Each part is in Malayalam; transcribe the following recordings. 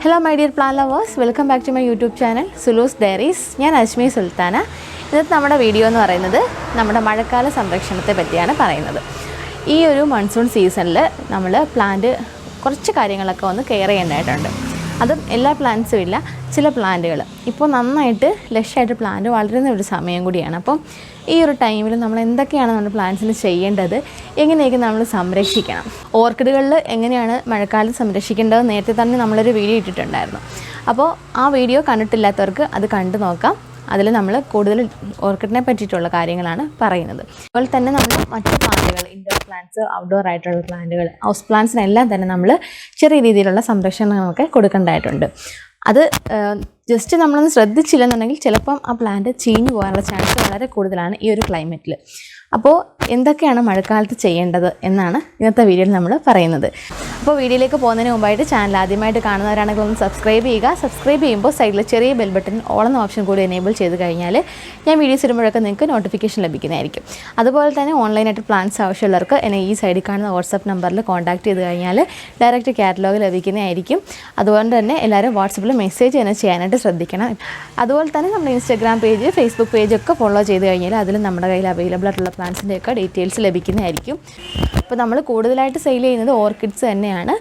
Hello my dear plant lovers, welcome back to my YouTube channel Sulu's Diaries. ഞാൻ അശ്മി സുൽത്താന. ഇന്നത്തെ നമ്മുടെ വീഡിയോ എന്ന് പറയുന്നത് നമ്മുടെ മഴക്കാല സംരക്ഷണത്തെ പറ്റിയാണ് പറയുന്നത്. ഈ ഒരു മൺസൂൺ സീസണിൽ നമ്മൾ പ്ലാന്റ് കുറച്ച് കാര്യങ്ങളൊക്കെ ഒന്ന് കെയർ ചെയ്യേണ്ടതായിട്ടുണ്ട്. അതും എല്ലാ പ്ലാന്റ്സും ഇല്ല, ചില പ്ലാന്റുകൾ ഇപ്പോൾ നന്നായിട്ട് ലക്ഷായിട്ട് പ്ലാന്റ് വളരുന്ന ഒരു സമയം കൂടിയാണ്. അപ്പോൾ ഈ ഒരു ടൈമിൽ നമ്മൾ എന്തൊക്കെയാണ് നമ്മുടെ പ്ലാന്റ്സിന് ചെയ്യേണ്ടത്, എങ്ങനെയൊക്കെ നമ്മൾ സംരക്ഷിക്കണം, ഓർക്കിഡുകളിൽ എങ്ങനെയാണ് മഴക്കാലത്ത് സംരക്ഷിക്കേണ്ടത് നേരത്തെ തന്നെ നമ്മളൊരു വീഡിയോ ഇട്ടിട്ടുണ്ടായിരുന്നു. അപ്പോൾ ആ വീഡിയോ കണ്ടിട്ടില്ലാത്തവർക്ക് അത് കണ്ടു നോക്കാം. അതിൽ നമ്മൾ കൂടുതൽ ഓർക്കിഡിനെ പറ്റിയിട്ടുള്ള കാര്യങ്ങളാണ് പറയുന്നത്. അതുപോലെ തന്നെ നമ്മൾ മറ്റു പ്ലാന്റുകൾ, ഇൻഡോർ പ്ലാന്റ്സ്, ഔട്ട്ഡോർ ആയിട്ടുള്ള പ്ലാന്റുകൾ, ഹൗസ് പ്ലാന്റ്സിനെല്ലാം തന്നെ നമ്മൾ ചെറിയ രീതിയിലുള്ള സംരക്ഷണങ്ങളൊക്കെ കൊടുക്കേണ്ടതായിട്ടുണ്ട്. അത് ജസ്റ്റ് നമ്മളൊന്ന് ശ്രദ്ധിച്ചില്ലെന്നുണ്ടെങ്കിൽ ചിലപ്പം ആ പ്ലാന്റ് ചീഞ്ഞു പോകാനുള്ള ചാൻസ് വളരെ കൂടുതലാണ് ഈ ഒരു ക്ലൈമറ്റിൽ. അപ്പോൾ എന്തൊക്കെയാണ് മഴക്കാലത്ത് ചെയ്യേണ്ടത് എന്നാണ് ഇന്നത്തെ വീഡിയോയിൽ നമ്മൾ പറയുന്നത്. അപ്പോൾ വീഡിയോയിലേക്ക് പോകുന്നതിന് മുമ്പായിട്ട് ചാനൽ ആദ്യമായിട്ട് കാണുന്നവരാണെങ്കിൽ ഒന്ന് സബ്സ്ക്രൈബ് ചെയ്യുക. സബ്സ്ക്രൈബ് ചെയ്യുമ്പോൾ സൈഡിൽ ചെറിയ ബെൽ ബട്ടൺ ഓൾ എന്ന ഓപ്ഷൻ കൂടി എനേബിൾ ചെയ്ത് കഴിഞ്ഞാൽ ഞാൻ വീഡിയോസ് ഇടുമ്പോഴൊക്കെ നിങ്ങൾക്ക് നോട്ടിഫിക്കേഷൻ ലഭിക്കുന്നതായിരിക്കും. അതുപോലെ തന്നെ ഓൺലൈനായിട്ട് പ്ലാൻസ് ആവശ്യമുള്ളവർക്ക് എന്നെ ഈ സൈഡിൽ കാണുന്ന വാട്സപ്പ് നമ്പറിൽ കോൺടാക്ട് ചെയ്ത് കഴിഞ്ഞാൽ ഡയറക്റ്റ് കാറ്റലോഗ് ലഭിക്കുന്നതായിരിക്കും. അതുകൊണ്ട് തന്നെ എല്ലാവരും വാട്സപ്പിൽ മെസ്സേജ് തന്നെ ചെയ്യാനായിട്ട് ശ്രദ്ധിക്കണം. അതുപോലെ തന്നെ നമ്മുടെ ഇൻസ്റ്റാഗ്രാം പേജ്, ഫേസ്ബുക്ക് പേജൊക്കെ ഫോളോ ചെയ്ത് കഴിഞ്ഞാൽ അതിൽ നമ്മുടെ കയ്യിൽ അവൈലബിൾ ആയിട്ടുള്ള പ്ലാന്റ്സിൻ്റെയൊക്കെ ഡീറ്റെയിൽസ് ലഭിക്കുന്നതായിരിക്കും. അപ്പോൾ നമ്മൾ കൂടുതലായിട്ട് സെയിൽ ചെയ്യുന്നത് ഓർക്കിഡ്സ് തന്നെയാണ്.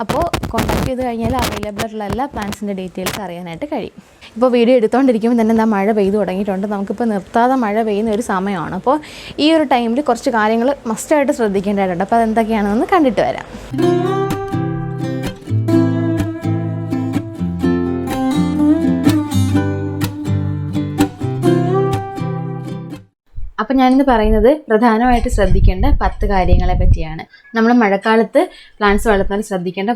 അപ്പോൾ കോൺടാക്ട് ചെയ്ത് കഴിഞ്ഞാൽ അവൈലബിൾ ആയിട്ടുള്ള എല്ലാ പ്ലാന്റ്സിൻ്റെ ഡീറ്റെയിൽസ് അറിയാനായിട്ട് കഴിയും. ഇപ്പോൾ വീഡിയോ എടുത്തുകൊണ്ടിരിക്കുമ്പോൾ തന്നെ എന്താ മഴ പെയ്തു തുടങ്ങിയിട്ടുണ്ട്. നമുക്കിപ്പോൾ നിർത്താതെ മഴ പെയ്യുന്ന ഒരു സമയമാണ്. അപ്പോൾ ഈ ഒരു ടൈമിൽ കുറച്ച് കാര്യങ്ങൾ മസ്റ്റായിട്ട് ശ്രദ്ധിക്കേണ്ടതായിട്ടുണ്ട്. അപ്പോൾ അതെന്തൊക്കെയാണെന്ന് കണ്ടിട്ട് വരാം. അപ്പം ഞാനിന്ന് പറയുന്നത് പ്രധാനമായിട്ട് ശ്രദ്ധിക്കേണ്ട 10 കാര്യങ്ങളെ പറ്റിയാണ്. നമ്മൾ മഴക്കാലത്ത് പ്ലാന്റ്സ് വളർത്താൻ ശ്രദ്ധിക്കേണ്ട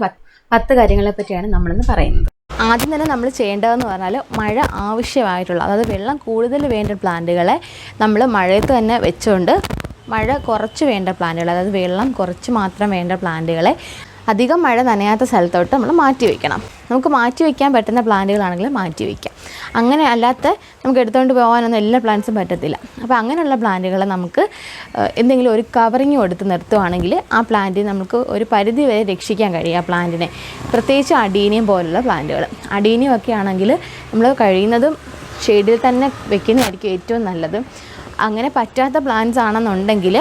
10 കാര്യങ്ങളെ പറ്റിയാണ് നമ്മളിന്ന് പറയുന്നത്. ആദ്യം തന്നെ നമ്മൾ ചെയ്യേണ്ടതെന്ന് പറഞ്ഞാൽ മഴ ആവശ്യമായിട്ടുള്ള, അതായത് വെള്ളം കൂടുതൽ വേണ്ട പ്ലാന്റുകളെ നമ്മൾ മഴയത്ത് തന്നെ വെച്ചുകൊണ്ട് മഴ കുറച്ച് വേണ്ട പ്ലാന്റുകൾ, അതായത് വെള്ളം കുറച്ച് മാത്രം വേണ്ട പ്ലാന്റുകളെ അധികം മഴ നനയാത്ത സ്ഥലത്തോട്ട് നമ്മൾ മാറ്റി വയ്ക്കണം. നമുക്ക് മാറ്റി വയ്ക്കാൻ പറ്റുന്ന പ്ലാന്റുകളാണെങ്കിൽ മാറ്റി വയ്ക്കാം. അങ്ങനെ അല്ലാത്ത നമുക്ക് എടുത്തുകൊണ്ട് പോകാനൊന്നും എല്ലാ പ്ലാന്റ്സും പറ്റത്തില്ല. അപ്പോൾ അങ്ങനെയുള്ള പ്ലാന്റുകളെ നമുക്ക് എന്തെങ്കിലും ഒരു കവറിങ് കൊടുത്ത് നിർത്തുവാണെങ്കിൽ ആ പ്ലാന്റ് നമുക്ക് ഒരു പരിധി വരെ രക്ഷിക്കാൻ കഴിയും. ആ പ്ലാന്റിനെ പ്രത്യേകിച്ച് അഡീനിയം പോലുള്ള പ്ലാന്റുകൾ, അഡീനിയം ഒക്കെ ആണെങ്കിൽ നമ്മൾ കഴിയുന്നതും ഷെയ്ഡിൽ തന്നെ വെക്കുന്നതായിരിക്കും ഏറ്റവും നല്ലത്. അങ്ങനെ പറ്റാത്ത പ്ലാന്റ്സ് ആണെന്നുണ്ടെങ്കിൽ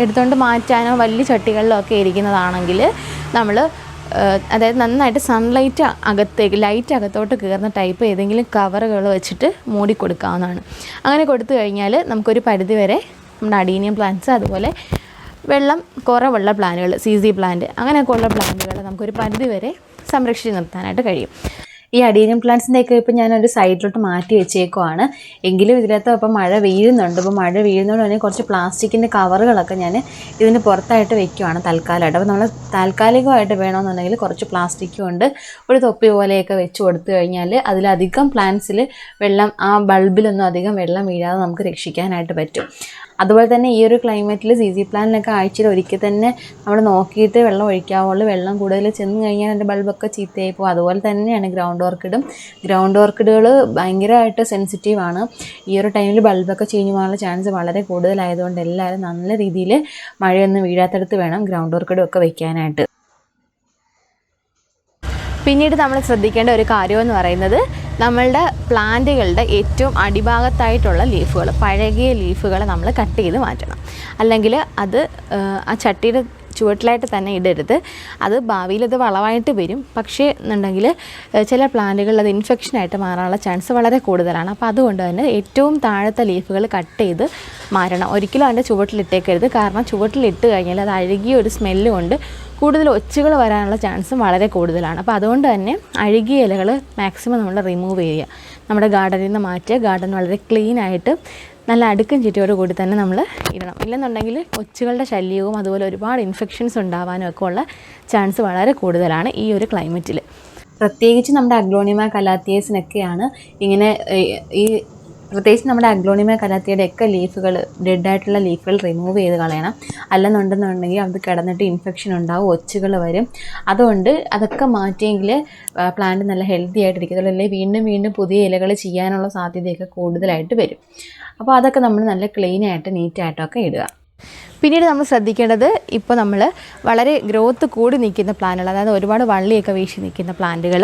എടുത്തുകൊണ്ട് മാറ്റാനോ വലിയ ചട്ടികളിലോ ഒക്കെ ഇരിക്കുന്നതാണെങ്കിൽ നമ്മൾ അതായത് നന്നായിട്ട് സൺലൈറ്റ് ലൈറ്റ് അകത്തോട്ട് കയറുന്ന ടൈപ്പ് ഏതെങ്കിലും കവറുകൾ വെച്ചിട്ട് മൂടി കൊടുക്കാവുന്നതാണ്. അങ്ങനെ കൊടുത്തു കഴിഞ്ഞാൽ നമുക്കൊരു പരിധി വരെ നമ്മുടെ അഡീനിയം പ്ലാന്റ്സ്, അതുപോലെ വെള്ളം കുറവുള്ള പ്ലാന്റുകൾ, CC പ്ലാന്റ് അങ്ങനെയൊക്കെ ഉള്ള പ്ലാന്റുകൾ നമുക്കൊരു പരിധി വരെ സംരക്ഷിച്ച് നിർത്താനായിട്ട് കഴിയും. ഈ അഡീനിയം പ്ലാന്റ്സിൻ്റെയൊക്കെ ഇപ്പോൾ ഞാനൊരു സൈഡിലോട്ട് മാറ്റി വെച്ചേക്കുവാണ്. എങ്കിലും ഇതിനകത്ത് ഇപ്പോൾ മഴ വീഴുന്നുണ്ട്. അപ്പോൾ മഴ വീഴുന്നതുകൊണ്ട് തന്നെ കുറച്ച് പ്ലാസ്റ്റിക്കിൻ്റെ കവറുകളൊക്കെ ഞാൻ ഇതിന് പുറത്തായിട്ട് വെക്കുവാണ് തൽക്കാലമായിട്ട്. അപ്പോൾ നമ്മൾ താൽക്കാലികമായിട്ട് വേണമെന്നുണ്ടെങ്കിൽ കുറച്ച് പ്ലാസ്റ്റിക് കൊണ്ട് ഒരു തൊപ്പി പോലെയൊക്കെ വെച്ച് കൊടുത്തു കഴിഞ്ഞാൽ അതിലധികം പ്ലാന്റ്സിൽ വെള്ളം, ആ ബൾബിലൊന്നും അധികം വെള്ളം വീഴാതെ നമുക്ക് രക്ഷിക്കാനായിട്ട് പറ്റും. അതുപോലെ തന്നെ ഈ ഒരു ക്ലൈമറ്റിൽ CC പ്ലാന്റിനൊക്കെ ആഴ്ചയിൽ ഒരിക്കൽ തന്നെ നമ്മൾ നോക്കിയിട്ട് വെള്ളം ഒഴിക്കാവുള്ളൂ. വെള്ളം കൂടുതൽ ചെന്ന് കഴിഞ്ഞാൽ എൻ്റെ ബൾബൊക്കെ ചീത്തയായി പോകും. അതുപോലെ തന്നെയാണ് ഗ്രൗണ്ട് ഓർക്കിഡുകൾ ഭയങ്കരമായിട്ട് സെൻസിറ്റീവാണ്. ഈ ഒരു ടൈമിൽ ബൾബൊക്കെ ചീഞ്ഞു പോകാനുള്ള ചാൻസ് വളരെ കൂടുതലായതുകൊണ്ട് എല്ലാവരും നല്ല രീതിയിൽ മഴയൊന്നും വീഴാത്തടുത്ത് വേണം ഗ്രൗണ്ട് ഓർക്കിഡും ഒക്കെ വയ്ക്കാനായിട്ട്. പിന്നീട് നമ്മൾ ശ്രദ്ധിക്കേണ്ട ഒരു കാര്യമെന്ന് പറയുന്നത് നമ്മളുടെ പ്ലാന്റുകളുടെ ഏറ്റവും അടിഭാഗത്തായിട്ടുള്ള ലീഫുകൾ, പഴകിയ ലീഫുകൾ നമ്മൾ കട്ട് ചെയ്ത് മാറ്റണം. അല്ലെങ്കിൽ അത് ആ ചട്ടിയുടെ ചുവട്ടിലായിട്ട് തന്നെ ഇടരുത്. അത് ഭാവിയിൽ അത് വളമായിട്ട് വരും. പക്ഷേ എന്നുണ്ടെങ്കിൽ ചില പ്ലാന്റുകളിൽ അത് ഇൻഫെക്ഷനായിട്ട് മാറാനുള്ള ചാൻസ് വളരെ കൂടുതലാണ്. അപ്പോൾ അതുകൊണ്ട് തന്നെ ഏറ്റവും താഴത്തെ ലീഫുകൾ കട്ട് ചെയ്ത് മാറ്റണം. ഒരിക്കലും അതിൻ്റെ ചുവട്ടിലിട്ടേക്കരുത്. കാരണം ചുവട്ടിലിട്ട് കഴിഞ്ഞാൽ അത് അഴുകിയ ഒരു സ്മെല്ല് കൊണ്ട് കൂടുതൽ ഒച്ചുകൾ വരാനുള്ള ചാൻസും വളരെ കൂടുതലാണ്. അപ്പോൾ അതുകൊണ്ട് തന്നെ അഴുകിയ ഇലകൾ മാക്സിമം നമ്മൾ റിമൂവ് ചെയ്യുക, നമ്മുടെ ഗാർഡനിൽ നിന്ന് മാറ്റുക. ഗാർഡൻ വളരെ ക്ലീനായിട്ട് നല്ല അടുക്കും ചുറ്റിയോട് കൂടി തന്നെ നമ്മൾ ഇടണം. ഇല്ലെന്നുണ്ടെങ്കിൽ ഒച്ചുകളുടെ ശല്യവും അതുപോലെ ഒരുപാട് ഇൻഫെക്ഷൻസ് ഉണ്ടാവാനും ഒക്കെ ഉള്ള ചാൻസ് വളരെ കൂടുതലാണ് ഈ ഒരു ക്ലൈമറ്റിൽ. പ്രത്യേകിച്ച് നമ്മുടെ അഗ്ലോണിമ കലാത്തിയസിനൊക്കെയാണ് ഇങ്ങനെ പ്രത്യേകിച്ച് നമ്മുടെ അഗ്ലോണിമ കലാത്തിയുടെ ഒക്കെ ലീഫുകൾ, ഡെഡായിട്ടുള്ള ലീഫുകൾ റിമൂവ് ചെയ്ത് കളയണം. അല്ലെന്നുണ്ടെന്നുണ്ടെങ്കിൽ അത് കിടന്നിട്ട് ഇൻഫെക്ഷൻ ഉണ്ടാവും, ഒച്ചുകൾ വരും. അതുകൊണ്ട് അതൊക്കെ മാറ്റിയെങ്കിൽ പ്ലാന്റ് നല്ല ഹെൽത്തി ആയിട്ടിരിക്കത്തുള്ളൂ. അല്ലെങ്കിൽ വീണ്ടും വീണ്ടും പുതിയ ഇലകൾ ചെയ്യാനുള്ള സാധ്യതയൊക്കെ കൂടുതലായിട്ട് വരും. അപ്പോൾ അതൊക്കെ നമ്മൾ നല്ല ക്ലീനായിട്ട് നീറ്റായിട്ടൊക്കെ ഇടുക. പിന്നീട് നമ്മൾ ശ്രദ്ധിക്കേണ്ടത് ഇപ്പോൾ നമ്മൾ വളരെ ഗ്രോത്ത് കൂടി നിൽക്കുന്ന പ്ലാന്റുകൾ, അതായത് ഒരുപാട് വള്ളിയൊക്കെ വീശി നിൽക്കുന്ന പ്ലാന്റുകൾ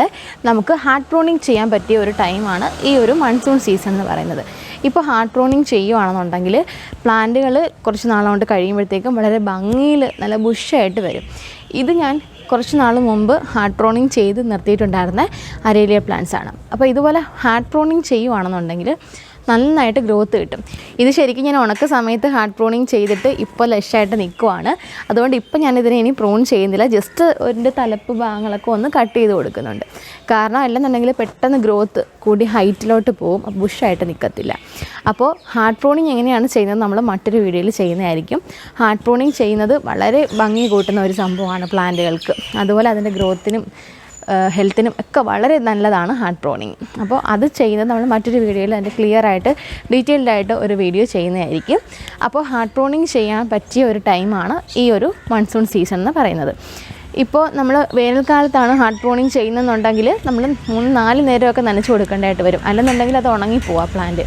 നമുക്ക് ഹാർഡ് പ്രൂണിങ് ചെയ്യാൻ പറ്റിയ ഒരു ടൈമാണ് ഈ ഒരു മൺസൂൺ സീസൺ എന്ന് പറയുന്നത്. ഇപ്പോൾ ഹാർഡ് പ്രൂണിങ് ചെയ്യുകയാണെന്നുണ്ടെങ്കിൽ പ്ലാന്റുകൾ കുറച്ച് നാളുകൊണ്ട് കഴിയുമ്പോഴത്തേക്കും വളരെ ഭംഗിയിൽ നല്ല ബുഷായിട്ട് വരും. ഇത് ഞാൻ കുറച്ച് നാൾ മുമ്പ് ഹാർഡ് പ്രൂണിങ് ചെയ്ത് നിർത്തിയിട്ടുണ്ടായിരുന്ന അരേലിയ പ്ലാന്റ്സ് ആണ്. അപ്പോൾ ഇതുപോലെ ഹാർഡ് പ്രൂണിങ് ചെയ്യുകയാണെന്നുണ്ടെങ്കിൽ നന്നായിട്ട് ഗ്രോത്ത് കിട്ടും. ഇത് ശരിക്കും ഞാൻ ഉണക്ക സമയത്ത് ഹാർഡ് പ്രൂണിങ് ചെയ്തിട്ട് ഇപ്പോൾ ലഷായിട്ട് നിൽക്കുവാണ്. അതുകൊണ്ട് ഇപ്പോൾ ഞാനിതിനെ ഇനി പ്രൂൺ ചെയ്യുന്നില്ല, ജസ്റ്റ് ഒരു തലപ്പ് ഭാഗങ്ങളൊക്കെ ഒന്ന് കട്ട് ചെയ്ത് കൊടുക്കുന്നുണ്ട്. കാരണം അല്ലെന്നുണ്ടെങ്കിൽ പെട്ടെന്ന് ഗ്രോത്ത് കൂടി ഹൈറ്റിലോട്ട് പോകും, ബുഷായിട്ട് നിൽക്കത്തില്ല. അപ്പോൾ ഹാർഡ് പ്രൂണിങ് എങ്ങനെയാണ് ചെയ്യുന്നത് നമ്മൾ മറ്റൊരു വീഡിയോയിൽ ചെയ്യുന്നതായിരിക്കും. ഹാർഡ് പ്രൂണിങ് ചെയ്യുന്നത് വളരെ ഭംഗി കൂട്ടുന്ന ഒരു സംഭവമാണ് പ്ലാന്റുകൾക്ക്. അതുപോലെ അതിൻ്റെ ഗ്രോത്തിനും ഹെൽത്തിനും ഒക്കെ വളരെ നല്ലതാണ് ഹാർഡ് പ്രൂണിങ്. അപ്പോൾ അത് ചെയ്യുന്നത് നമ്മൾ മറ്റൊരു വീഡിയോയിൽ അതിൻ്റെ ക്ലിയറായിട്ട് ഡീറ്റെയിൽഡായിട്ട് ഒരു വീഡിയോ ചെയ്യുന്നതായിരിക്കും. അപ്പോൾ ഹാർഡ് പ്രൂണിങ് ചെയ്യാൻ പറ്റിയ ഒരു ടൈമാണ് ഈ ഒരു മൺസൂൺ സീസൺ എന്ന് പറയുന്നത്. ഇപ്പോൾ നമ്മൾ വേനൽക്കാലത്താണ് ഹാർഡ് പ്രൂണിങ് ചെയ്യുന്നതെന്നുണ്ടെങ്കിൽ നമ്മൾ 3-4 നേരമൊക്കെ നനച്ച് കൊടുക്കേണ്ടതായിട്ട് വരും, അല്ലെന്നുണ്ടെങ്കിൽ അത് ഉണങ്ങിപ്പോവാം പ്ലാന്റ്.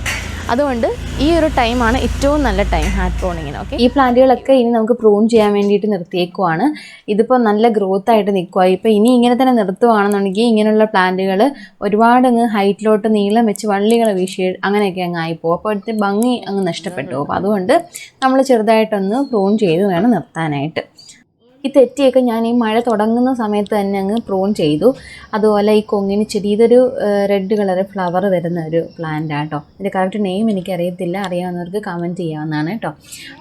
അതുകൊണ്ട് ഈ ഒരു ടൈമാണ് ഏറ്റവും നല്ല ടൈം ഹാർഡ് പ്രൂണിങ്ങിന്. ഓക്കെ, ഈ പ്ലാന്റുകളൊക്കെ ഇനി നമുക്ക് പ്രൂൺ ചെയ്യാൻ വേണ്ടിയിട്ട് നിർത്തിയേക്കുവാണ്. ഇതിപ്പോൾ നല്ല ഗ്രോത്ത് ആയിട്ട് നിൽക്കുക. ഇപ്പോൾ ഇനി ഇങ്ങനെ തന്നെ നിർത്തുകയാണെന്നുണ്ടെങ്കിൽ ഇങ്ങനെയുള്ള പ്ലാന്റുകൾ ഒരുപാട് അങ്ങ് ഹൈറ്റിലോട്ട് നീളം വെച്ച് വള്ളികൾ വീശി അങ്ങനെയൊക്കെ അങ്ങ് ആയിപ്പോവും. അപ്പോൾ അടുത്ത് ഭംഗി അങ്ങ് നഷ്ടപ്പെട്ടു പോകും. അതുകൊണ്ട് നമ്മൾ ചെറുതായിട്ടൊന്ന് പ്രൂൺ ചെയ്ത് വേണം നിർത്താനായിട്ട്. ഈ തെറ്റിയൊക്കെ ഞാൻ ഈ മഴ തുടങ്ങുന്ന സമയത്ത് തന്നെ അങ്ങ് പ്രൂൺ ചെയ്തു. അതുപോലെ ഈ കൊങ്ങിനി ചെടി, ഇതൊരു റെഡ് കളർ ഫ്ലവർ വരുന്ന ഒരു പ്ലാന്റ് ആട്ടോ. ഇതിൻ്റെ കറക്റ്റ് നെയിം എനിക്കറിയത്തില്ല, അറിയാവുന്നവർക്ക് കമൻറ്റ് ചെയ്യാവുന്നതാണ് കേട്ടോ.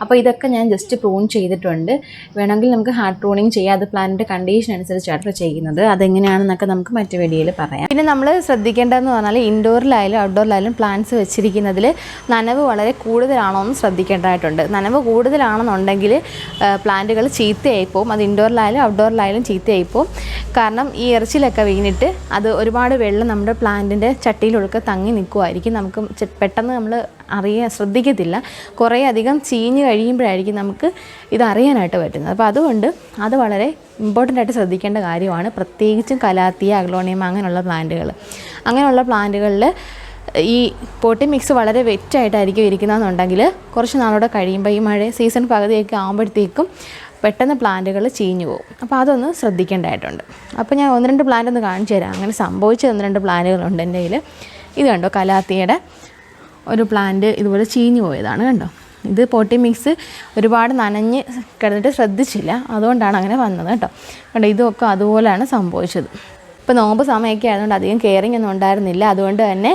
അപ്പോൾ ഇതൊക്കെ ഞാൻ ജസ്റ്റ് പ്രൂൺ ചെയ്തിട്ടുണ്ട്. വേണമെങ്കിൽ നമുക്ക് ഹാർഡ് പ്രൂണിങ് ചെയ്യാം. അത് പ്ലാന്റിൻ്റെ കണ്ടീഷൻ അനുസരിച്ചാണ് ചെയ്യുന്നത്. അതെങ്ങനെയാണെന്നൊക്കെ നമുക്ക് മറ്റു വീഡിയോയിൽ പറയാം. പിന്നെ നമ്മൾ ശ്രദ്ധിക്കേണ്ടതെന്ന് പറഞ്ഞാൽ ഇൻഡോറിലായാലും ഔട്ട്ഡോറിലായാലും പ്ലാന്റ്സ് വെച്ചിരിക്കുന്നതിൽ നനവ് വളരെ കൂടുതലാണോ എന്ന് ശ്രദ്ധിക്കേണ്ടതായിട്ടുണ്ട്. നനവ് കൂടുതലാണെന്നുണ്ടെങ്കിൽ പ്ലാന്റുകൾ ചീത്തയായിപ്പോൾ അത് ഇൻഡോറിലായാലും ഔട്ട്ഡോറിലായാലും ചീത്തയായിപ്പോൾ. കാരണം ഈ ഇറച്ചിലൊക്കെ വീണിട്ട് അത് ഒരുപാട് വെള്ളം നമ്മുടെ പ്ലാന്റിൻ്റെ ചട്ടിയിലൊക്കെ തങ്ങി നിൽക്കുമായിരിക്കും. നമുക്ക് പെട്ടെന്ന് നമ്മൾ ശ്രദ്ധിക്കത്തില്ല. കുറേ അധികം ചീഞ്ഞ് കഴിയുമ്പോഴായിരിക്കും നമുക്ക് ഇത് അറിയാനായിട്ട് പറ്റുന്നത്. അപ്പോൾ അതുകൊണ്ട് അത് വളരെ ഇമ്പോർട്ടൻ്റ് ആയിട്ട് ശ്രദ്ധിക്കേണ്ട കാര്യമാണ്. പ്രത്യേകിച്ചും കലാത്തിയ, അഗ്ലോണിയം അങ്ങനെയുള്ള പ്ലാന്റുകളിൽ ഈ പോട്ടി മിക്സ് വളരെ വെറ്റായിട്ടായിരിക്കും ഇരിക്കുന്നതെന്നുണ്ടെങ്കിൽ കുറച്ച് നാളോടെ കഴിയുമ്പോൾ ഈ മഴ സീസൺ പകുതിയൊക്കെ ആകുമ്പോഴത്തേക്കും പെട്ടെന്ന് പ്ലാന്റുകൾ ചീഞ്ഞു പോകും. അപ്പോൾ അതൊന്ന് ശ്രദ്ധിക്കേണ്ടതായിട്ടുണ്ട്. അപ്പോൾ ഞാൻ 1-2 പ്ലാന്റ് ഒന്ന് കാണിച്ചു തരാം. അങ്ങനെ സംഭവിച്ച 1-2 പ്ലാന്റുകളുണ്ട് എൻ്റെ കയ്യിൽ. ഇത് കണ്ടോ, കലാത്തിയുടെ ഒരു പ്ലാന്റ് ഇതുപോലെ ചീഞ്ഞു പോയതാണ് കണ്ടോ. ഇത് പോട്ടി മിക്സ് ഒരുപാട് നനഞ്ഞ് കിടന്നിട്ട് ശ്രദ്ധിച്ചില്ല, അതുകൊണ്ടാണ് അങ്ങനെ വന്നത് കേട്ടോ. കണ്ടോ, ഇതൊക്കെ അതുപോലെയാണ് സംഭവിച്ചത്. ഇപ്പോൾ നോമ്പ് സമയമൊക്കെ ആയതുകൊണ്ട് അധികം കെയറിങ് ഒന്നും ഉണ്ടായിരുന്നില്ല. അതുകൊണ്ട് തന്നെ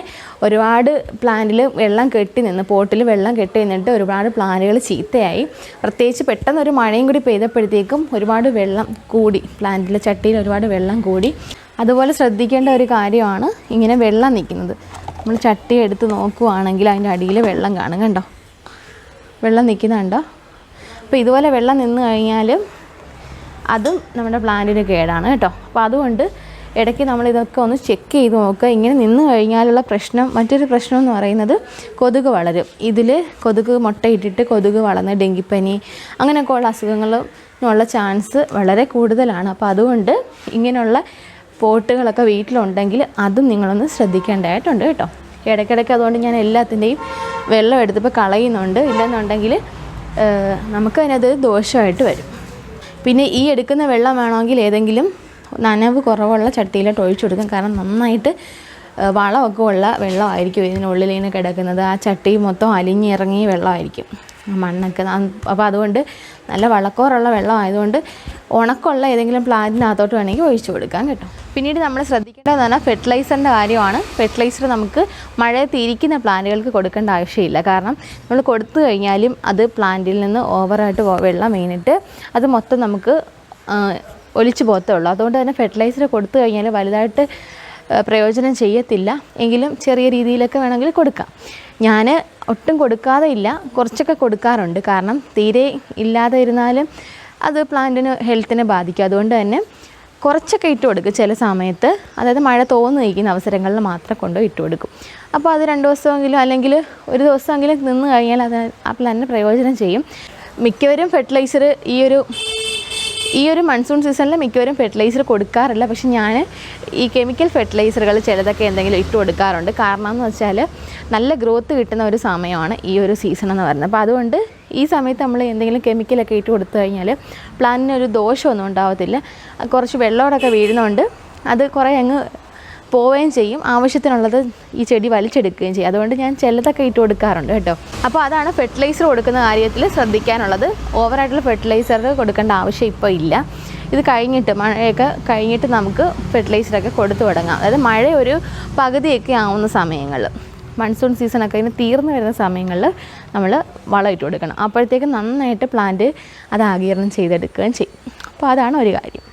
ഒരുപാട് പ്ലാന്റിൽ വെള്ളം കെട്ടി നിന്ന്, പോട്ടിൽ വെള്ളം കെട്ടി നിന്നിട്ട് ഒരുപാട് പ്ലാന്റുകൾ ചീത്തയായി. പ്രത്യേകിച്ച് പെട്ടെന്ന് ഒരു മഴയും കൂടി പെയ്തപ്പോഴത്തേക്കും ഒരുപാട് വെള്ളം കൂടി, പ്ലാന്റിലെ ചട്ടിയിൽ ഒരുപാട് വെള്ളം കൂടി. അതുപോലെ ശ്രദ്ധിക്കേണ്ട ഒരു കാര്യമാണ് ഇങ്ങനെ വെള്ളം നിൽക്കുന്നത്. നമ്മൾ ചട്ടി എടുത്ത് നോക്കുവാണെങ്കിൽ അതിൻ്റെ അടിയിൽ വെള്ളം കാണും കണ്ടോ, വെള്ളം നിൽക്കുന്നുണ്ടോ. അപ്പോൾ ഇതുപോലെ വെള്ളം നിന്ന് കഴിഞ്ഞാൽ അതും നമ്മുടെ പ്ലാന്റിന് കേടാണ് കേട്ടോ. അപ്പോൾ അതുകൊണ്ട് ഇടയ്ക്ക് നമ്മളിതൊക്കെ ഒന്ന് ചെക്ക് ചെയ്ത് നോക്കുക. ഇങ്ങനെ നിന്ന് കഴിഞ്ഞാലുള്ള മറ്റൊരു പ്രശ്നം എന്ന് പറയുന്നത് കൊതുക് വളരും. ഇതിൽ കൊതുക് മുട്ടയിട്ടിട്ട് കൊതുക് വളർന്ന് ഡെങ്കിപ്പനി അങ്ങനെയൊക്കെ ഉള്ള അസുഖങ്ങളുള്ള ചാൻസ് വളരെ കൂടുതലാണ്. അപ്പോൾ അതുകൊണ്ട് ഇങ്ങനെയുള്ള പോട്ടുകളൊക്കെ വീട്ടിലുണ്ടെങ്കിൽ അതും നിങ്ങളൊന്ന് ശ്രദ്ധിക്കേണ്ടതായിട്ടുണ്ട് കേട്ടോ. ഇടയ്ക്കിടയ്ക്ക് അതുകൊണ്ട് ഞാൻ എല്ലാത്തിൻ്റെയും വെള്ളം എടുത്തപ്പോൾ കളയുന്നുണ്ട്. ഇല്ലെന്നുണ്ടെങ്കിൽ നമുക്കതിനത് ദോഷമായിട്ട് വരും. പിന്നെ ഈ എടുക്കുന്ന വെള്ളം വേണമെങ്കിൽ ഏതെങ്കിലും നനവ് കുറവുള്ള ചട്ടിയിലോട്ട് ഒഴിച്ചു കൊടുക്കും. കാരണം നന്നായിട്ട് വളമൊക്കെ ഉള്ള വെള്ളമായിരിക്കും ഇതിനുള്ളിൽ ഇങ്ങനെ കിടക്കുന്നത്. ആ ചട്ടി മൊത്തം അലിഞ്ഞിറങ്ങിയ വെള്ളമായിരിക്കും, മണ്ണൊക്കെ. അപ്പോൾ അതുകൊണ്ട് നല്ല വളക്കോറുള്ള വെള്ളമായതുകൊണ്ട് ഉണക്കമുള്ള ഏതെങ്കിലും പ്ലാന്റിനകത്തോട്ട് വേണമെങ്കിൽ ഒഴിച്ചു കൊടുക്കാം കേട്ടോ. പിന്നീട് നമ്മൾ ശ്രദ്ധിക്കേണ്ടതെന്ന് പറഞ്ഞാൽ ഫെർട്ടിലൈസറിൻ്റെ കാര്യമാണ്. ഫെർട്ടിലൈസർ നമുക്ക് മഴയത്ത് ഇരിക്കുന്ന പ്ലാന്റുകൾക്ക് കൊടുക്കേണ്ട ആവശ്യമില്ല. കാരണം നമ്മൾ കൊടുത്തു കഴിഞ്ഞാലും അത് പ്ലാന്റിൽ നിന്ന് ഓവറായിട്ട് വെള്ളം വീണിട്ട് അത് മൊത്തം നമുക്ക് ഒലിച്ചു പോകത്തേ ഉള്ളൂ. അതുകൊണ്ട് തന്നെ ഫെർട്ടിലൈസർ കൊടുത്തു കഴിഞ്ഞാൽ വലുതായിട്ട് പ്രയോജനം ചെയ്യത്തില്ല. എങ്കിലും ചെറിയ രീതിയിലൊക്കെ വേണമെങ്കിൽ കൊടുക്കാം. ഞാൻ ഒട്ടും കൊടുക്കാതെ ഇല്ല, കുറച്ചൊക്കെ കൊടുക്കാറുണ്ട്. കാരണം തീരെ ഇല്ലാതെ ഇരുന്നാലും അത് പ്ലാന്റിന് ഹെൽത്തിനെ ബാധിക്കും. അതുകൊണ്ട് തന്നെ കുറച്ചൊക്കെ ഇട്ട് കൊടുക്കും ചില സമയത്ത്. അതായത് മഴ തോന്നു നിൽക്കുന്ന അവസരങ്ങളിൽ മാത്രം കൊണ്ടുപോയി ഇട്ട് കൊടുക്കും. അപ്പോൾ അത് 2 ദിവസമെങ്കിലും അല്ലെങ്കിൽ ഒരു ദിവസമെങ്കിലും നിന്ന് കഴിഞ്ഞാൽ അത് ആ പ്ലാന്റിന് പ്രയോജനം ചെയ്യും. മിക്കവരും ഫെർട്ടിലൈസർ ഈ ഒരു മൺസൂൺ സീസണിൽ മിക്കവരും ഫെർട്ടിലൈസർ കൊടുക്കാറില്ല. പക്ഷെ ഞാൻ ഈ കെമിക്കൽ ഫെർട്ടിലൈസറുകൾ ചിലതൊക്കെ എന്തെങ്കിലും ഇട്ട് കൊടുക്കാറുണ്ട്. കാരണം എന്ന് വെച്ചാൽ നല്ല ഗ്രോത്ത് കിട്ടുന്ന ഒരു സമയമാണ് ഈ ഒരു സീസൺ എന്ന് പറയുന്നത്. അപ്പോൾ അതുകൊണ്ട് ഈ സമയത്ത് നമ്മൾ എന്തെങ്കിലും കെമിക്കലൊക്കെ ഇട്ട് കൊടുത്തു കഴിഞ്ഞാൽ പ്ലാന്റിനൊരു ദോഷമൊന്നും ഉണ്ടാകത്തില്ല. കുറച്ച് വെള്ളമോടൊക്കെ വീഴുന്നതുകൊണ്ട് അത് കുറേ അങ്ങ് പോവുകയും ചെയ്യും, ആവശ്യത്തിനുള്ളത് ഈ ചെടി വലിച്ചെടുക്കുകയും ചെയ്യും. അതുകൊണ്ട് ഞാൻ ചിലതൊക്കെ ഇട്ട് കൊടുക്കാറുണ്ട് കേട്ടോ. അപ്പോൾ അതാണ് ഫെർട്ടിലൈസർ കൊടുക്കുന്ന കാര്യത്തിൽ ശ്രദ്ധിക്കാനുള്ളത്. ഓവറായിട്ടുള്ള ഫെർട്ടിലൈസർ കൊടുക്കേണ്ട ആവശ്യം ഇപ്പോൾ ഇല്ല. ഇത് കഴിഞ്ഞിട്ട് മഴയൊക്കെ കഴിഞ്ഞിട്ട് നമുക്ക് ഫെർട്ടിലൈസറൊക്കെ കൊടുത്തു തുടങ്ങാം. അതായത് മഴ ഒരു പകുതിയൊക്കെ ആവുന്ന സമയങ്ങളിൽ, മൺസൂൺ സീസണൊക്കെ ഇങ്ങനെ തീർന്നു വരുന്ന സമയങ്ങളിൽ നമ്മൾ വളം ഇട്ട് കൊടുക്കണം. അപ്പോഴത്തേക്ക് നന്നായിട്ട് പ്ലാന്റ് അത് ആഗിരണം ചെയ്തെടുക്കുകയും ചെയ്യും. അപ്പോൾ അതാണ് ഒരു കാര്യം.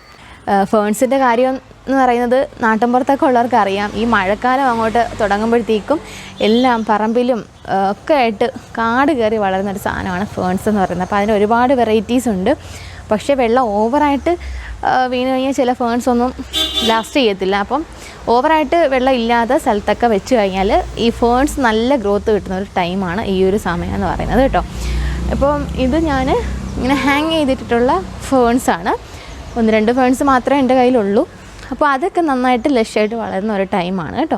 ഫേൺസിൻ്റെ കാര്യം എന്ന് പറയുന്നത് നാട്ടിൻപുറത്തൊക്കെ ഉള്ളവർക്ക് അറിയാം. ഈ മഴക്കാലം അങ്ങോട്ട് തുടങ്ങുമ്പോഴത്തേക്കും എല്ലാം പറമ്പിലും ഒക്കെ ആയിട്ട് കാട് കയറി വളരുന്നൊരു സാധനമാണ് ഫേൺസ് എന്ന് പറയുന്നത്. അപ്പോൾ അതിന് ഒരുപാട് വെറൈറ്റീസ് ഉണ്ട്. പക്ഷേ വെള്ളം ഓവറായിട്ട് വീണ് കഴിഞ്ഞാൽ ചില ഫേൺസ് ഒന്നും ലാസ്റ്റ് ചെയ്യത്തില്ല. അപ്പം ഓവറായിട്ട് വെള്ളം ഇല്ലാത്ത സ്ഥലത്തൊക്കെ വെച്ച് കഴിഞ്ഞാൽ ഈ ഫേൺസ് നല്ല ഗ്രോത്ത് കിട്ടുന്ന ഒരു ടൈമാണ് ഈ ഒരു സമയം എന്ന് പറയുന്നത് കേട്ടോ. ഇപ്പം ഇത് ഞാൻ ഇങ്ങനെ ഹാങ് ചെയ്തിട്ടുള്ള ഫേൺസാണ്. 1-2 ഫേൺസ് മാത്രമേ എൻ്റെ കയ്യിലുള്ളൂ. അപ്പോൾ അതൊക്കെ നന്നായിട്ട് ലഷായിട്ട് വളരുന്ന ഒരു ടൈമാണ് കേട്ടോ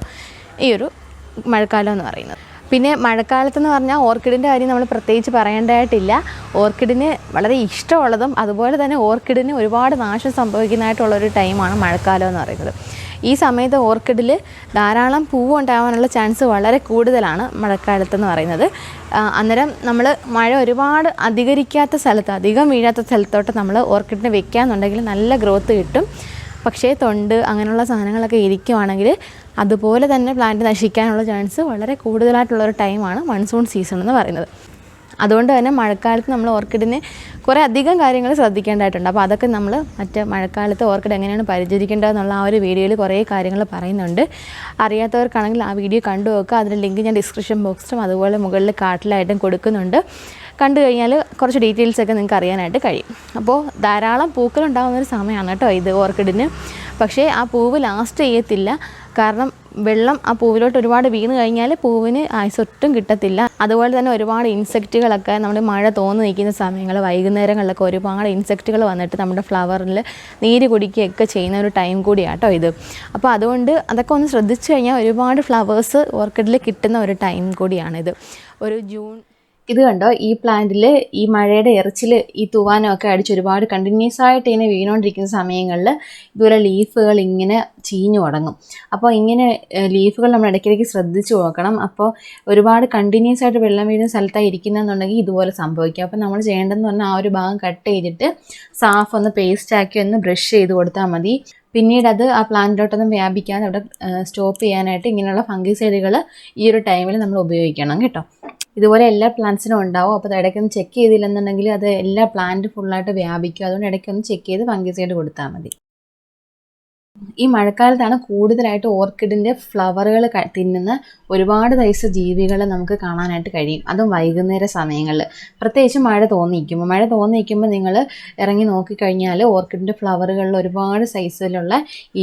ഈ ഒരു മഴക്കാലം എന്ന് പറയുന്നത്. പിന്നെ മഴക്കാലത്തെന്ന് പറഞ്ഞാൽ ഓർക്കിഡിൻ്റെ കാര്യം നമ്മൾ പ്രത്യേകിച്ച് പറയേണ്ടതായിട്ടില്ല. ഓർക്കിഡിന് വളരെ ഇഷ്ടമുള്ളതും അതുപോലെ തന്നെ ഓർക്കിഡിന് ഒരുപാട് നാശം സംഭവിക്കുന്നതായിട്ടുള്ളൊരു ടൈമാണ് മഴക്കാലം എന്ന് പറയുന്നത്. ഈ സമയത്ത് ഓർക്കിഡിൽ ധാരാളം പൂവ് ഉണ്ടാകാനുള്ള ചാൻസ് വളരെ കൂടുതലാണ് മഴക്കാലത്തെന്ന് പറയുന്നത്. അന്നേരം നമ്മൾ മഴ ഒരുപാട് അധികരിക്കാത്ത സ്ഥലത്ത്, അധികം വീഴാത്ത സ്ഥലത്തോട്ട് നമ്മൾ ഓർക്കിഡിനെ വെക്കുകയെന്നുണ്ടെങ്കിൽ നല്ല ഗ്രോത്ത് കിട്ടും. പക്ഷേ തൊണ്ട് അങ്ങനെയുള്ള സാധനങ്ങളൊക്കെ ഇരിക്കുവാണെങ്കിൽ അതുപോലെ തന്നെ പ്ലാന്റ് നശിക്കാനുള്ള ചാൻസ് വളരെ കൂടുതലായിട്ടുള്ളൊരു ടൈമാണ് മൺസൂൺ സീസൺ എന്ന് പറയുന്നത്. അതുകൊണ്ട് തന്നെ മഴക്കാലത്ത് നമ്മൾ ഓർക്കിഡിന് കുറേ അധികം കാര്യങ്ങൾ ശ്രദ്ധിക്കേണ്ടതായിട്ടുണ്ട്. അപ്പോൾ അതൊക്കെ നമ്മൾ മഴക്കാലത്ത് ഓർക്കിഡ് എങ്ങനെയാണ് പരിചരിക്കേണ്ടതെന്നുള്ള ആ ഒരു വീഡിയോയിൽ കുറേ കാര്യങ്ങൾ പറയുന്നുണ്ട്. അറിയാത്തവർക്കാണെങ്കിൽ ആ വീഡിയോ കണ്ടു നോക്കുക. അതിൻ്റെ ലിങ്ക് ഞാൻ ഡിസ്ക്രിപ്ഷൻ ബോക്സിലും അതുപോലെ മുകളിൽ കാർട്ടിലായിട്ടും കൊടുക്കുന്നുണ്ട്. കണ്ടു കഴിഞ്ഞാൽ കുറച്ച് ഡീറ്റെയിൽസൊക്കെ നിങ്ങൾക്ക് അറിയാനായിട്ട് കഴിയും. അപ്പോൾ ധാരാളം പൂക്കളുണ്ടാകുന്നൊരു സമയമാണ് കേട്ടോ ഇത് ഓർക്കിഡിന്. പക്ഷേ ആ പൂവ് ലാസ്റ്റ് ചെയ്യത്തില്ല. കാരണം വെള്ളം ആ പൂവിലോട്ട് ഒരുപാട് വീണ് കഴിഞ്ഞാൽ പൂവിന് ആയുസ്സൊട്ടും കിട്ടത്തില്ല. അതുപോലെ തന്നെ ഒരുപാട് ഇൻസെക്റ്റുകളൊക്കെ നമ്മുടെ മഴ തോന്നി നിൽക്കുന്ന സമയങ്ങൾ, വൈകുന്നേരങ്ങളിലൊക്കെ ഒരുപാട് ഇൻസെക്റ്റുകൾ വന്നിട്ട് നമ്മുടെ ഫ്ലവറിൽ നീര് കുടിക്കുകയൊക്കെ ചെയ്യുന്ന ഒരു ടൈം കൂടിയാണ് കേട്ടോ ഇത്. അപ്പോൾ അതുകൊണ്ട് അതൊക്കെ ഒന്ന് ശ്രദ്ധിച്ചു കഴിഞ്ഞാൽ ഒരുപാട് ഫ്ലവേഴ്സ് ഓർക്കിഡിൽ കിട്ടുന്ന ഒരു ടൈം കൂടിയാണിത്. ഒരു ജൂൺ ഇത് കണ്ടോ, ഈ പ്ലാന്റിൽ ഈ മഴയുടെ എറിച്ചിൽ ഈ തൂവാനമൊക്കെ അടിച്ച് ഒരുപാട് കണ്ടിന്യൂസ് ആയിട്ട് ഇങ്ങനെ വീണുകൊണ്ടിരിക്കുന്ന സമയങ്ങളിൽ ഇതുപോലെ ലീഫുകൾ ഇങ്ങനെ ചീഞ്ഞു തുടങ്ങും. അപ്പോൾ ഇങ്ങനെ ലീഫുകൾ നമ്മൾ ഇടയ്ക്കിടയ്ക്ക് ശ്രദ്ധിച്ച് നോക്കണം. അപ്പോൾ ഒരുപാട് കണ്ടിന്യൂസ് ആയിട്ട് വെള്ളം വീഴുന്ന സ്ഥലത്തായി ഇരിക്കുന്നതെന്നുണ്ടെങ്കിൽ ഇതുപോലെ സംഭവിക്കും. അപ്പോൾ നമ്മൾ ചെയ്യേണ്ടതെന്ന് പറഞ്ഞാൽ ആ ഒരു ഭാഗം കട്ട് ചെയ്തിട്ട് സാഫ് ഒന്ന് പേസ്റ്റാക്കി ഒന്ന് ബ്രഷ് ചെയ്ത് കൊടുത്താൽ മതി. പിന്നീട് അത് ആ പ്ലാന്റിലോട്ടൊന്നും വ്യാപിക്കാതെ അവിടെ സ്റ്റോപ്പ് ചെയ്യാനായിട്ട് ഇങ്ങനെയുള്ള ഫംഗിസൈഡുകൾ ഈ ഒരു ടൈമിൽ നമ്മൾ ഉപയോഗിക്കണം കേട്ടോ. ഇതുപോലെ എല്ലാ പ്ലാന്റ്സിനും ഉണ്ടാവും. അപ്പോൾ അത് ഇടയ്ക്കൊന്ന് ചെക്ക് ചെയ്തില്ലെന്നുണ്ടെങ്കിൽ അത് എല്ലാ പ്ലാന്റ് ഫുള്ളായിട്ട് വ്യാപിക്കും. അതുകൊണ്ട് ഇടയ്ക്കൊന്ന് ചെക്ക് ചെയ്ത് ഫംഗിസൈഡ് കൊടുത്താൽ മതി. ഈ മഴക്കാലത്താണ് കൂടുതലായിട്ട് ഓർക്കിഡിൻ്റെ ഫ്ലവറുകൾ തിന്നുന്ന ഒരുപാട് തൈസ് ജീവികളെ നമുക്ക് കാണാനായിട്ട് കഴിയും. അതും വൈകുന്നേര സമയങ്ങളിൽ, പ്രത്യേകിച്ച് മഴ തോന്നിയിരിക്കുമ്പോൾ നിങ്ങൾ ഇറങ്ങി നോക്കിക്കഴിഞ്ഞാൽ ഓർക്കിഡിൻ്റെ ഫ്ലവറുകളിൽ ഒരുപാട് സൈസിലുള്ള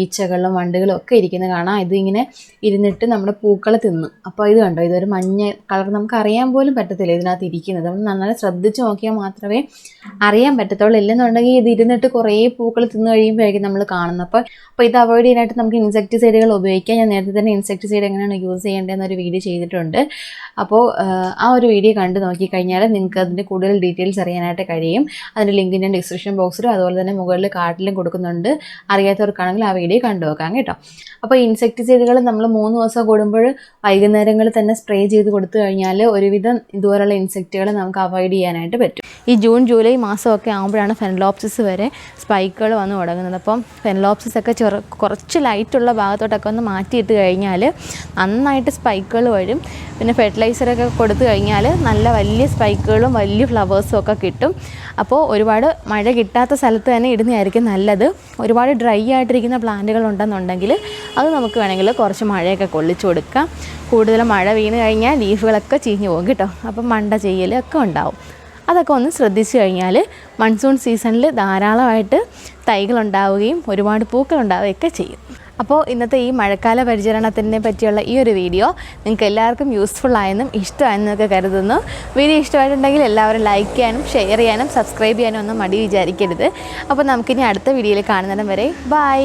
ഈച്ചകളും വണ്ടുകളും ഒക്കെ ഇരിക്കുന്നത് കാണാം. ഇതിങ്ങനെ ഇരുന്നിട്ട് നമ്മുടെ പൂക്കളെ തിന്നും. അപ്പോൾ ഇത് കണ്ടോ, ഇതൊരു മഞ്ഞ കളർ, നമുക്ക് അറിയാൻ പോലും പറ്റത്തില്ല ഇതിനകത്ത് ഇരിക്കുന്നത്. നമ്മൾ നന്നായി ശ്രദ്ധിച്ച് നോക്കിയാൽ മാത്രമേ അറിയാൻ പറ്റത്തുള്ളൂ. ഇല്ലെന്നുണ്ടെങ്കിൽ ഇത് ഇരുന്നിട്ട് കുറേ പൂക്കൾ തിന്നു കഴിയുമ്പോഴായിരിക്കും നമ്മൾ കാണുന്നത്. അപ്പോൾ ഇത് അവോയ്ഡ് ചെയ്യാനായിട്ട് നമുക്ക് ഇൻസെക്ടിസൈഡുകൾ ഉപയോഗിക്കാം. ഞാൻ നേരത്തെ തന്നെ ഇൻസെക്ടിസൈഡ് എങ്ങനെയാണ് യൂസ് ചെയ്യേണ്ടതെന്നൊരു വീഡിയോ ചെയ്തിട്ടുണ്ട്. അപ്പോൾ ആ ഒരു വീഡിയോ കണ്ടു നോക്കിക്കഴിഞ്ഞാൽ നിങ്ങൾക്ക് അതിൻ്റെ കൂടുതൽ ഡീറ്റെയിൽസ് അറിയാനായിട്ട് കഴിയും. അതിൻ്റെ ലിങ്ക് ഞാൻ ഡിസ്ക്രിപ്ഷൻ ബോക്സിലും അതുപോലെ തന്നെ മുകളിൽ കാർട്ടിലും കൊടുക്കുന്നുണ്ട്. അറിയാത്തവർക്കാണെങ്കിൽ ആ വീഡിയോ കണ്ടു നോക്കാം കേട്ടോ. അപ്പോൾ ഇൻസെക്ടിസൈഡുകൾ നമ്മൾ 3 ദിവസം കൂടുമ്പോൾ വൈകുന്നേരങ്ങളിൽ തന്നെ സ്പ്രേ ചെയ്ത് കൊടുത്തു കഴിഞ്ഞാൽ ഒരുവിധം ഇതുപോലുള്ള ഇൻസെക്റ്റുകളെ നമുക്ക് അവോയ്ഡ് ചെയ്യാനായിട്ട് പറ്റും. ഈ ജൂൺ ജൂലൈ മാസമൊക്കെ ആകുമ്പോഴാണ് ഫെനലോപ്സിസ് വരെ സ്പൈക്കുകൾ വന്ന് തുടങ്ങുന്നത്. അപ്പം ഫെനലോപ്സിസ് ഒക്കെ കുറച്ച് ലൈറ്റുള്ള ഭാഗത്തോട്ടൊക്കെ ഒന്ന് മാറ്റിയിട്ട് കഴിഞ്ഞാൽ നന്നായിട്ട് സ്പൈക്കുകൾ വരും. പിന്നെ ഫെർട്ടിലൈസറൊക്കെ കൊടുത്തു കഴിഞ്ഞാൽ നല്ല വലിയ സ്പൈക്കുകളും വലിയ ഫ്ലവേഴ്സും ഒക്കെ കിട്ടും. അപ്പോൾ ഒരുപാട് മഴ കിട്ടാത്ത സ്ഥലത്ത് തന്നെ ഇടുന്നതായിരിക്കും നല്ലത്. ഒരുപാട് ഡ്രൈ ആയിട്ടിരിക്കുന്ന പ്ലാന്റുകൾ ഉണ്ടെന്നുണ്ടെങ്കിൽ അത് നമുക്ക് വേണമെങ്കിൽ കുറച്ച് മഴയൊക്കെ കൊള്ളിച്ചു കൊടുക്കാം. കൂടുതൽ മഴ വീണ് കഴിഞ്ഞാൽ ലീഫുകളൊക്കെ ചീഞ്ഞു പോകും കേട്ടോ. അപ്പം മണ്ട ചെയ്യലൊക്കെ ഉണ്ടാവും. അതൊക്കെ ഒന്ന് ശ്രദ്ധിച്ചു കഴിഞ്ഞാൽ മൺസൂൺ സീസണിൽ ധാരാളമായിട്ട് തൈകളുണ്ടാവുകയും ഒരുപാട് പൂക്കളുണ്ടാവുകയൊക്കെ ചെയ്യും. അപ്പോൾ ഇന്നത്തെ ഈ മഴക്കാല പരിചരണത്തിനെ പറ്റിയുള്ള ഈ ഒരു വീഡിയോ നിങ്ങൾക്ക് എല്ലാവർക്കും യൂസ്ഫുൾ ആയെന്നും ഇഷ്ടമായെന്നൊക്കെ കരുതുന്നു. വീഡിയോ ഇഷ്ടമായിട്ടുണ്ടെങ്കിൽ എല്ലാവരും ലൈക്ക് ചെയ്യാനും ഷെയർ ചെയ്യാനും സബ്സ്ക്രൈബ് ചെയ്യാനും ഒന്നും മടി വിചാരിക്കരുത്. അപ്പോൾ നമുക്കിനി അടുത്ത വീഡിയോയിൽ കാണുന്നിടം വരെ ബൈ.